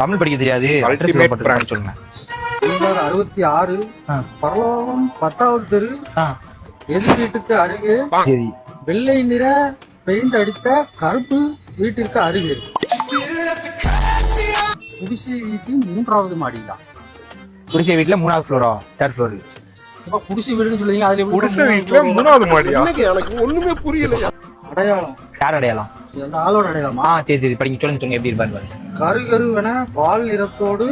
தமிழ் படிக்க தெரியாது. Ultimate prank. சொல்லுங்க. 66 பரலோகம் 10வது தெரு எதிர் வீட்டுக்கு அருகே சரி. வெள்ளை நிற பெயிண்ட் அடித்த கருப்பு வீட்டிற்கு அருகே குடிசை வீட்டு 3வது மாடிதான். குடிசை வீட்டுல 3வது ஃப்ளோரா 3rd ஃப்ளோர்? இப்ப குடிசை வீடுன்னு சொல்லுவீங்க, அதுல எப்படி குடிசை வீட்டுல 3வது மாடியா? எனக்கு ஒண்ணுமே புரியலையா. அடையாளம் யார் அடையாளம்? இது அந்த ஆளோட அடையாளமா? சரி சரி படிங்க, சொல்லுங்க எப்படி இருப்பாரு பாருங்க. கருகருவென பால் நிறத்தோடு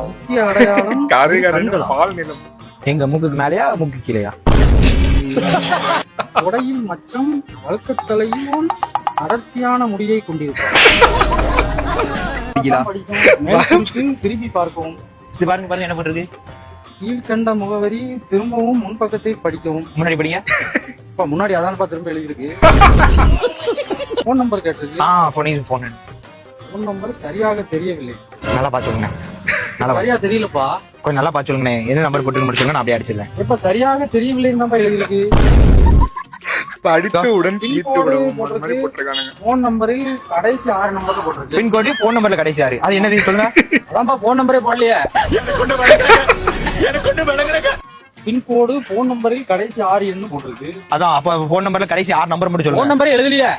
முக்கிய அடையாளம் கண்களா? பால் நிலம். எங்க மூக்குக்கு மேலயா மூக்கு கீழயா? உடையில் மச்சம் வழக்கத்தலையும் அடர்த்தியான முடியை கொண்டிருப்பார். திருப்பி பார்க்கவும். இது பாருங்க பாருங்க என்ன பண்றது. கீழ்கண்ட முகவரி திரும்பவும் முன்பக்கத்தை படிக்கவும். முன்னாடி படிங்க. இப்ப முன்னாடி அதான்ப்பா திரும்ப எழுதிருக்கு. போன் நம்பர் கேட்டிருக்கு. போன் நம்பர் சரியாக தெரியவில்லை. நல்லா பார்த்து சொல்லுங்க. நல்லா சரியா தெரியலப்பா, கொஞ்சம் நல்லா பார்த்து சொல்லுங்க. எந்த நம்பர் போட்டு முடிச்சுங்க, நான் அப்படியே அடிச்சிடறேன். இப்ப சரியாக தெரியவில்லைன்னு தான் எழுதிருக்கு. படித்து உடன் தீர்த்து விடவும் மாதிரி போட்டிருக்கானுங்க. போன் நம்பரில் கடைசி 6 நம்பர் போட்டிருக்கு. பின்கோடு போன் நம்பர்ல கடைசி 6. அது என்னது சொல்லுங்க. அதான்ப்பா போன் நம்பரே போடலையே. பின்கோடு போன் நம்பரில் கடைசி 6 எண்ணு போட்டிருக்கு. அதான் அப்ப போன் நம்பர்ல கடைசி 6 நம்பர் மட்டும் சொல்லுங்க. போன் நம்பரே எழுதலையே.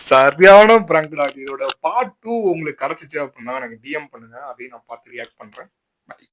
சரியான பிராங்க் தான். இதோட பார்ட் 2 உங்களுக்கு கிடைச்சிச்சு அப்படின்னா எனக்கு DM பண்ணுங்க, அதையும் நான் பார்த்து ரியாக்ட் பண்றேன். பை.